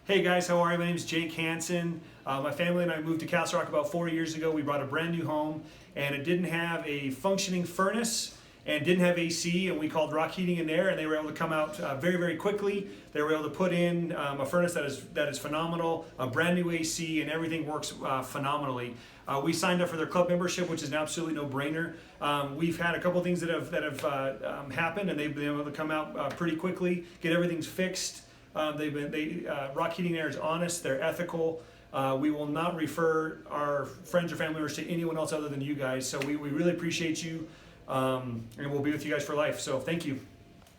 Hey guys, how are you? My name is Jake Hansen. My family and I moved to Castle Rock about 4 years ago. We bought a brand new home and it didn't have a functioning furnace and didn't have AC, and we called Rock Heating and Air, and they were able to come out very, very quickly. They were able to put in a furnace that is phenomenal, a brand new AC, and everything works phenomenally. We signed up for their club membership, which is an absolutely no-brainer. We've had a couple things that have happened, and they've been able to come out pretty quickly, get everything fixed. Rock Heating and Air is honest, they're ethical. We will not refer our friends or family members to anyone else other than you guys. So we really appreciate you, and we'll be with you guys for life. So thank you.